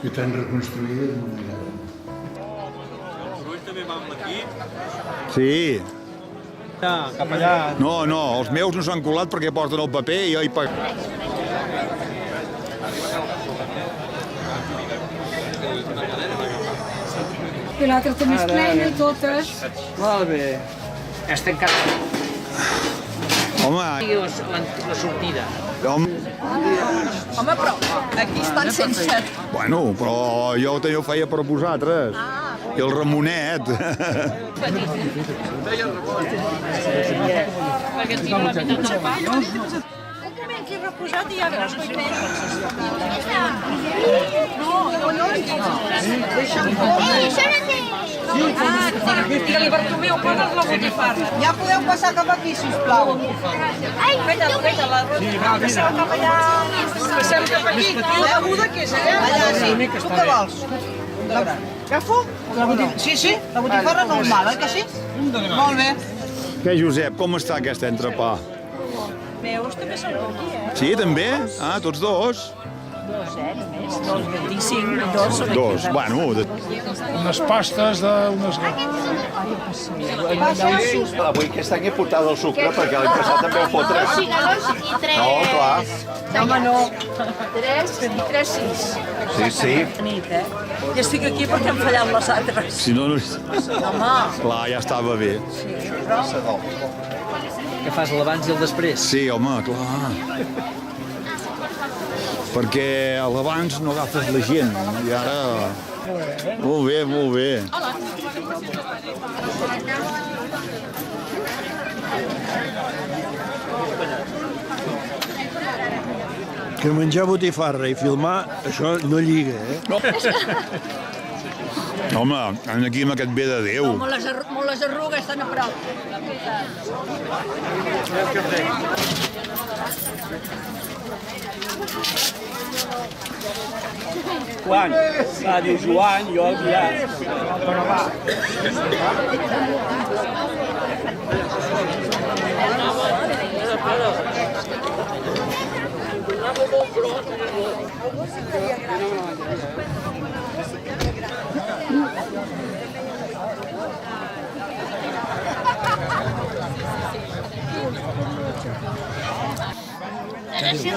que t'han reconstruït de manera. Rull també va amb l'equip. Sí. Cap allà. No, no, els meus no s'han colat perquè porten el paper i jo hi pago. I l'altra també és plena, totes. Molt bé. Has tancat Home, la sortida. home, Home, però aquí estan sense... bueno, però jo també ho feia per vosaltres. I el Ramonet. Aquí reposat i ja veus que Digue-li, Bartomeu, posa't la botifarra. Ja podeu passar cap aquí, sisplau. Feta-la, passeu cap allà. Passem cap aquí. La beguda que és allà? Allà, sí. Tu què vols? Agafo? Sí, sí, la botifarra normal, oi que sí? Molt bé. Què, Josep, com està aquest entrepà? Meus també són aquí, Sí, també? Ah, tots dos? 25, dos. Dos, bueno, Unes pastes d'unes... Avui aquest any he portat el sucre perquè l'any passat també ho fotre. No, clar. Home, no. 3, 6. Sí, sí. Nit, I estic aquí perquè hem fallat les altres. si no, no... Home. Clar, ja estava bé. Que fas l'abans i el després? Sí, home, clar. Perquè a l'abans no agafes la gent, i ara... Molt bé, molt bé. Que menjar botifarra i filmar, això no lliga, eh? No. Home, aquí amb aquest bé de Déu. Molt les arrugues estan a prop. Joan. Va, diu Joan, jo el diràs.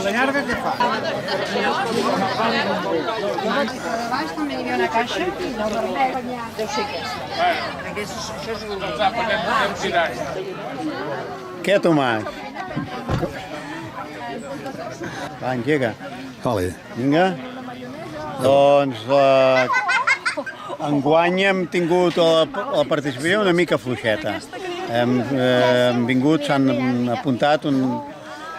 La llarga què fa? Abans també hi havia una caixa i del vermell. Deu ser aquesta. Què, Tomàs? Va, engega. Vale. Vinga. Doncs enguany hem tingut la participació una mica fluixeta. Hem vingut, s'han apuntat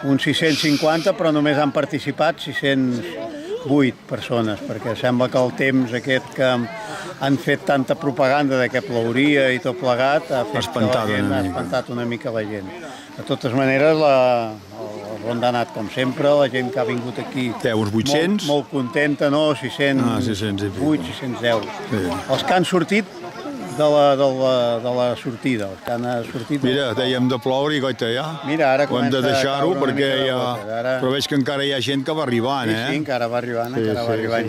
uns 650, però només han participat 608 persones, perquè sembla que el temps aquest que han fet tanta propaganda de que plauria i tot plegat ha espantat una mica la gent. De totes maneres, la ronda ha anat com sempre, la gent que ha vingut aquí... Uns 800? Molt contenta, no? 608, 610. Els que han sortit de la sortida, els que han sortit... Mira, dèiem de ploure i goita ja. Mira, ara ho hem de deixar-ho perquè ja... Ara... Però veig que encara hi ha gent que va arribant, eh? Sí, encara va arribant,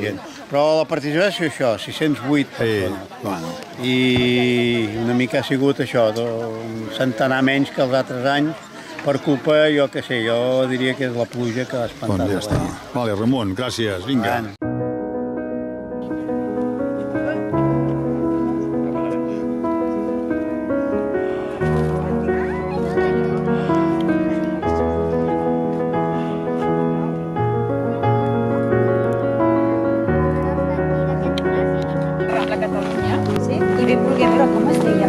gent. Però la participació és això, 608 persones. Bueno. I una mica ha sigut això, un centenar menys que els altres anys, per culpa, jo què sé, jo diria que és la pluja que ha espantat. Doncs ja està. Vale, Ramon, gràcies, vinga. La Catalunya, sí? I ben volgué, però com es deia?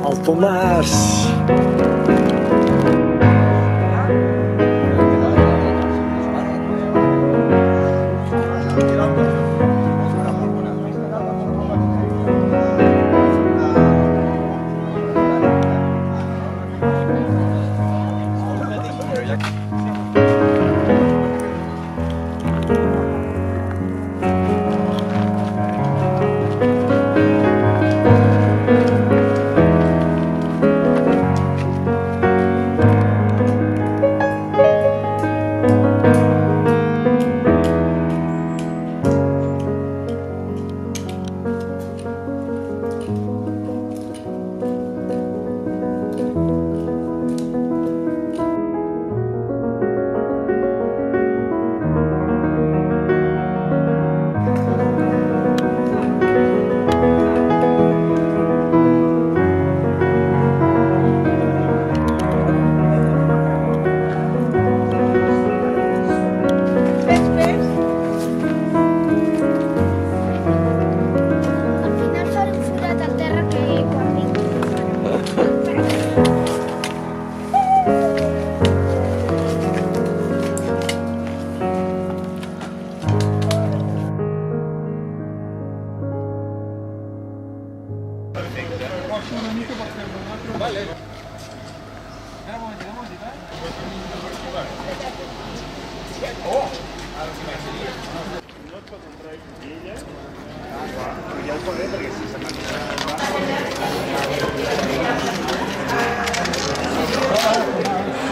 El Tomàs.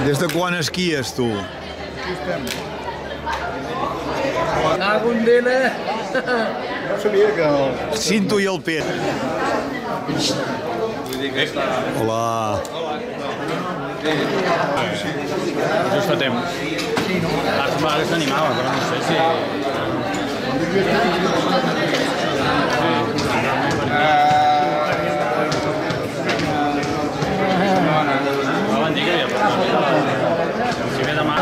Des de quan esquies, tu? No sabia que... Cinto i el pet. Hola. Just fa temps. L'altre vegada s'animava, però no sé si... No van dir que havia passat. Si ve demà...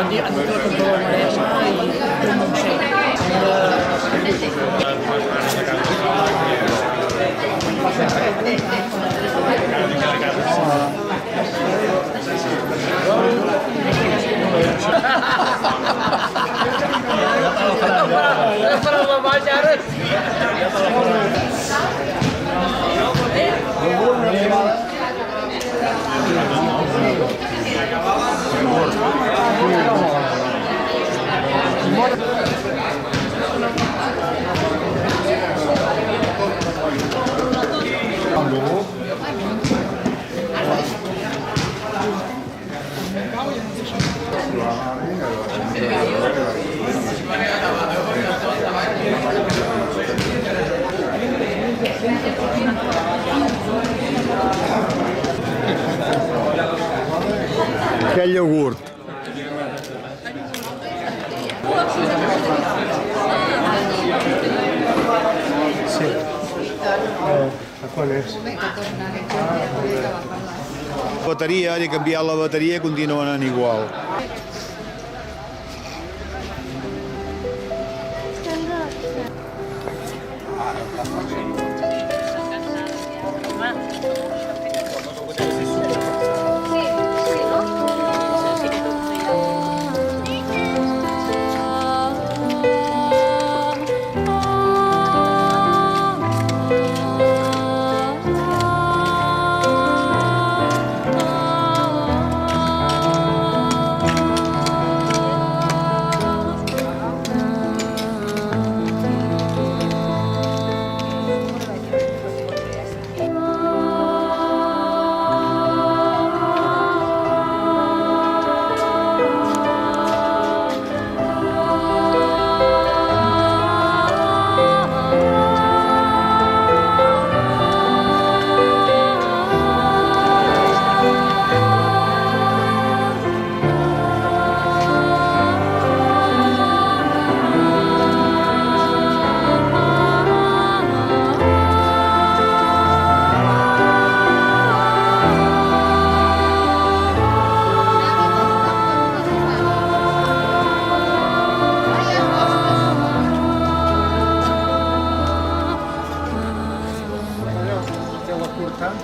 Aquest iogurt. Sí. Quan és? La bateria, he canviat la bateria i continua anant igual.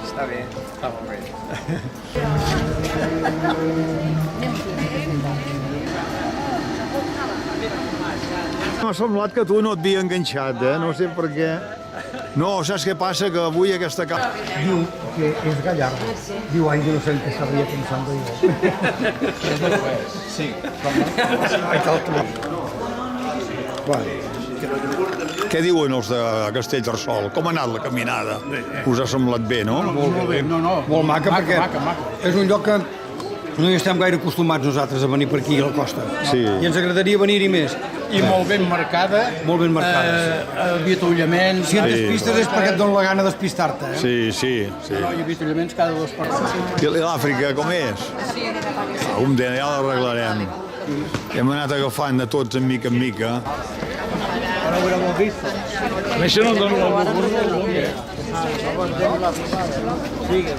Està bé, està molt bé. M'ha semblat que tu no et havia enganxat, no sé per què. No, saps què passa? Que avui aquesta casa... Diu que és Gallardo. Diu, ai, yo no sé el que estaría pensando yo. Sí. Ai, tal que... Quan? Què diuen els de Castellterçol? Com ha anat la caminada? Us ha semblat bé, no? Molt bé. Molt maca, perquè és un lloc que no hi estem gaire acostumats nosaltres a venir per aquí, a la costa. Sí. I ens agradaria venir-hi més. I molt ben marcada. Molt ben marcada. Avituallaments. Si et despistes és perquè et dona la gana despistar-te, Sí, sí, sí. No, i avituallaments cada 2 per hora. I l'Àfrica com és? Un dia ja l'arreglarem. Hem anat agafant de tots en mica en mica. Això no dona la Sigue,